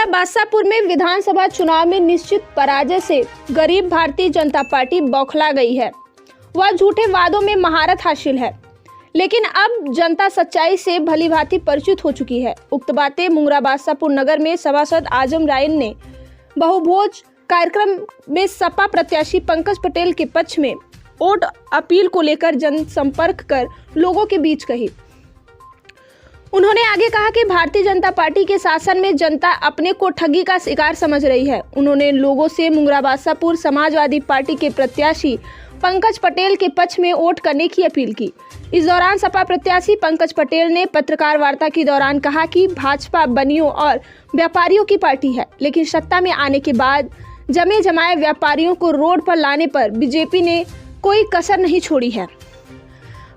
बादशाहपुर में विधानसभा चुनाव में निश्चित पराजय से गरीब भारतीय जनता पार्टी बौखला गई है। वह झूठे वादों में महारत हासिल है, लेकिन अब जनता सच्चाई से भलीभांति परिचित हो चुकी है। उक्त बातें मुंगरा बादशाहपुर नगर में सभासद आजम रायन ने बहुभोज कार्यक्रम में सपा प्रत्याशी पंकज पटेल के पक्ष में वोट अपील को लेकर जनसंपर्क कर लोगों के बीच कही। उन्होंने आगे कहा कि भारतीय जनता पार्टी के शासन में जनता अपने को ठगी का शिकार समझ रही है। उन्होंने लोगों से मुंगरा बादशाहपुर समाजवादी पार्टी के प्रत्याशी पंकज पटेल के पक्ष में वोट करने की अपील की। इस दौरान सपा प्रत्याशी पंकज पटेल ने पत्रकार वार्ता के दौरान कहा कि भाजपा बनियों और व्यापारियों की पार्टी है, लेकिन सत्ता में आने के बाद जमे जमाए व्यापारियों को रोड पर लाने पर बीजेपी ने कोई कसर नहीं छोड़ी है।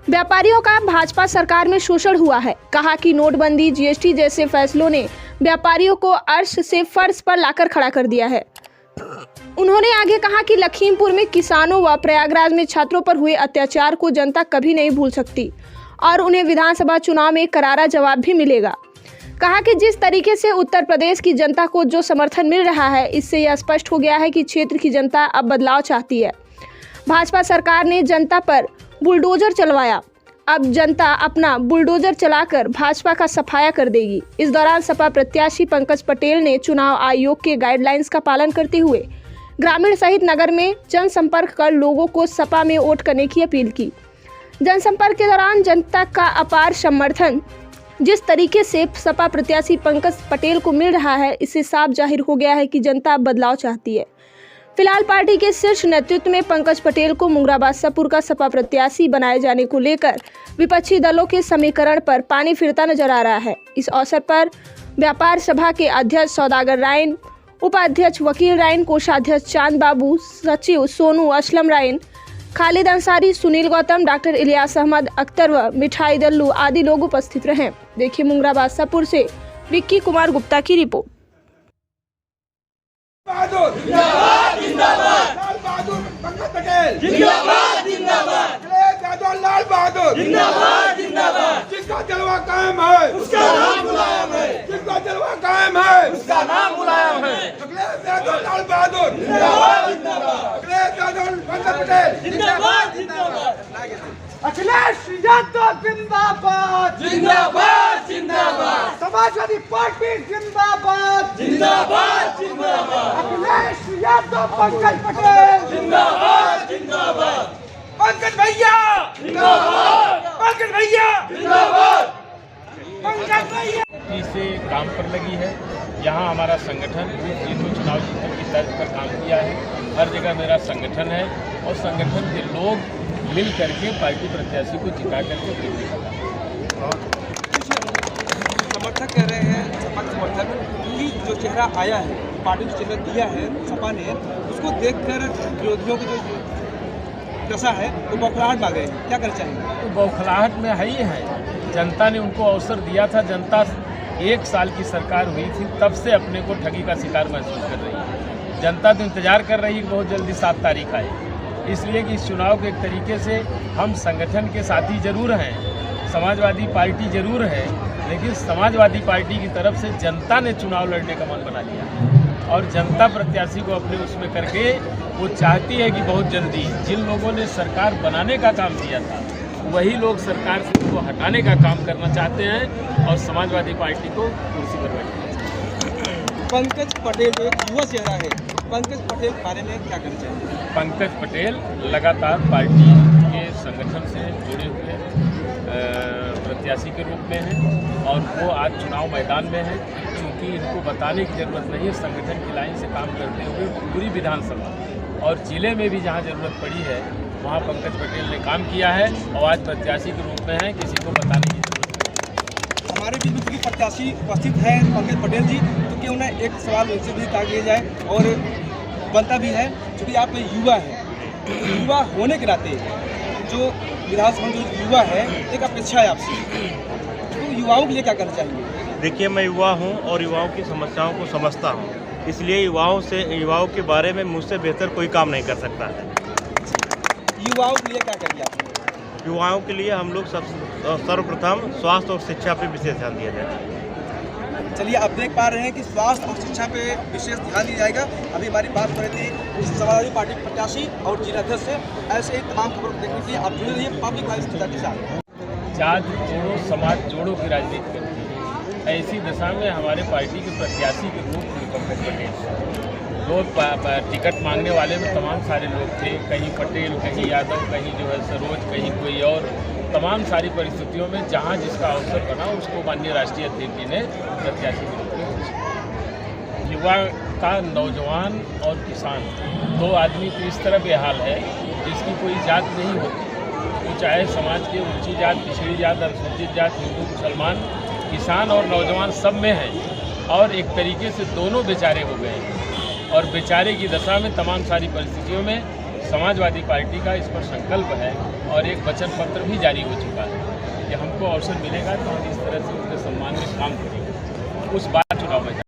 व्यापारियों का भाजपा सरकार में शोषण हुआ है। कहा कि नोटबंदी, जीएसटी जैसे फैसलों ने व्यापारियों को अर्श से फर्श पर लाकर खड़ा कर दिया है। उन्होंने आगे कहा कि लखीमपुर में किसानों व प्रयागराज में छात्रों पर हुए अत्याचार को जनता कभी नहीं भूल सकती और उन्हें विधानसभा चुनाव में करारा जवाब भी मिलेगा। कहा कि जिस तरीके से उत्तर प्रदेश की जनता को जो समर्थन मिल रहा है, इससे यह स्पष्ट हो गया है कि क्षेत्र की जनता अब बदलाव चाहती है। भाजपा सरकार ने जनता पर बुलडोजर चलवाया, अब जनता अपना बुलडोजर चलाकर भाजपा का सफाया कर देगी। इस दौरान सपा प्रत्याशी पंकज पटेल ने चुनाव आयोग के गाइडलाइंस का पालन करते हुए ग्रामीण सहित नगर में जनसंपर्क कर लोगों को सपा में वोट करने की अपील की। जनसंपर्क के दौरान जनता का अपार समर्थन जिस तरीके से सपा प्रत्याशी पंकज पटेल को मिल रहा है, इससे साफ जाहिर हो गया है कि जनता बदलाव चाहती है। फिलहाल पार्टी के शीर्ष नेतृत्व में पंकज पटेल को मुंगरा बादशाहपुर का सपा प्रत्याशी बनाए जाने को लेकर विपक्षी दलों के समीकरण पर पानी फिरता नजर आ रहा है। इस अवसर पर व्यापार सभा के अध्यक्ष सौदागर रायन, उपाध्यक्ष वकील रायन, कोषाध्यक्ष चांद बाबू, सचिव सोनू असलम रायन, खालिद अंसारी, सुनील गौतम, डॉक्टर इलियास अहमद, अख्तर व मिठाई दल्लू आदि लोग उपस्थित रहे। देखिए मुंगरा बादशाहपुर से विक्की कुमार गुप्ता की रिपोर्ट। जिंदाबाद जिंदाबाद लाल बहादुर पंकज पटेल जिंदाबाद जिंदाबाद लाल बहादुर जिंदाबाद जिंदाबाद जिसका जलवा कायम है उसका नाम मुलायम है, जिसका जलवा कायम है उसका नाम मुलायम है। लाल बहादुर जिंदाबाद जिंदाबाद पंकज पटेल जिंदाबाद जिंदाबाद अखिलेश यादव जिंदाबाद जिंदाबाद जिंदाबाद समाजवादी पार्टी जिंदाबाद जिंदाबाद जिंदाबाद अखिलेश यादव पंकज पटेल जिंदाबाद जिंदाबाद पंकज भैया जिंदाबाद पंकज भैया जिंदाबाद पंकज भैया से काम पर लगी है। यहाँ हमारा संगठन ये तो चुनाव जीतने की तर्ज पर काम किया है। हर जगह मेरा संगठन है और संगठन के लोग मिल करके पार्टी प्रत्याशी को जिता करके विजयी करा। समर्थक कह रहे हैं, सपा के समर्थक, कि जो चेहरा आया है, पार्टी ने चेहरा दिया है सपा ने, उसको देखकर विरोधियों की जो दशा है वो बौखलाहट में आ गए। क्या करना चाहिए? तो बौखलाहट में है ही है। जनता ने उनको अवसर दिया था। जनता 1 साल की सरकार हुई थी, तब से अपने को ठगी का शिकार महसूस कर रही है। जनता तो इंतजार कर रही है कि बहुत जल्दी 7 तारीख आए, इसलिए कि इस चुनाव के एक तरीके से हम संगठन के साथी जरूर हैं, समाजवादी पार्टी जरूर है, लेकिन समाजवादी पार्टी की तरफ से जनता ने चुनाव लड़ने का मन बना लिया और जनता प्रत्याशी को अपने उसमें करके वो चाहती है कि बहुत जल्दी जिन लोगों ने सरकार बनाने का काम किया था वही लोग सरकार से उनको हटाने का काम करना चाहते हैं और समाजवादी पार्टी को कुर्सी पर बैठाना चाहते हैं। पंकज पटेल एक युवा चेहरा है, पंकज पटेल बारे में क्या करना चाहिए? पंकज पटेल लगातार पार्टी के संगठन से जुड़े हुए प्रत्याशी के रूप में हैं और वो आज चुनाव मैदान में हैं। क्योंकि इनको बताने की ज़रूरत नहीं है, संगठन की लाइन से काम करते हुए पूरी विधानसभा और जिले में भी जहाँ ज़रूरत पड़ी है वहाँ पंकज पटेल ने काम किया है और आज प्रत्याशी के रूप में है, किसी को बताने की जरूरत नहीं। हमारे बीच में प्रत्याशी उपस्थित हैं पंकज पटेल जी, तो क्यों ना एक सवाल उनसे भी ताक लिया जाए और बनता भी है, क्योंकि आप युवा हैं, युवा होने के नाते जो विधानसभा जो युवा है एक अपेक्षा है आपसे, तो युवाओं के लिए क्या करना चाहिए? देखिए, मैं युवा हूं और युवाओं की समस्याओं को समझता हूं, इसलिए युवाओं के बारे में मुझसे बेहतर कोई काम नहीं कर सकता है। युवाओं के लिए क्या करिए आप? युवाओं के लिए हम लोग सर्वप्रथम स्वास्थ्य और शिक्षा पर विशेष ध्यान दिया जाए। चलिए आप देख पा रहे हैं कि स्वास्थ्य और शिक्षा पे विशेष ध्यान दिया जाएगा। अभी हमारी बात हो रही थी समाजवादी पार्टी के प्रत्याशी और जिलाध्यक्ष से। ऐसे ही तमाम खबरों को देखने के लिए आप जुड़े रहिए पब्लिक वाइस के साथ। जात जोड़ो समाज जोड़ो की राजनीति करती है। ऐसी दशा में हमारे पार्टी के प्रत्याशी के रूप में पंकज पटेल लोग टिकट मांगने वाले में तमाम सारे लोग थे, कहीं पटेल, कहीं यादव, कहीं जो है सरोज, कहीं कोई और। तमाम सारी परिस्थितियों में जहां जिसका अवसर बना उसको माननीय राष्ट्रीय अध्यक्ष जी ने प्रत्याशी के रूप में घोषित। युवा का, नौजवान और किसान दो आदमी तो इस तरह बेहाल है जिसकी कोई जात नहीं होती। वो चाहे समाज के ऊंची जात, पिछड़ी जात, अनुसूचित जात, हिंदू, मुसलमान, किसान और नौजवान सब में हैं और एक तरीके से दोनों बेचारे हो गए हैं। और बेचारे की दशा में तमाम सारी परिस्थितियों में समाजवादी पार्टी का इस पर संकल्प है और एक वचन पत्र भी जारी हो चुका है कि हमको अवसर मिलेगा तो हम इस तरह से उनके सम्मान में काम करेंगे। उस बात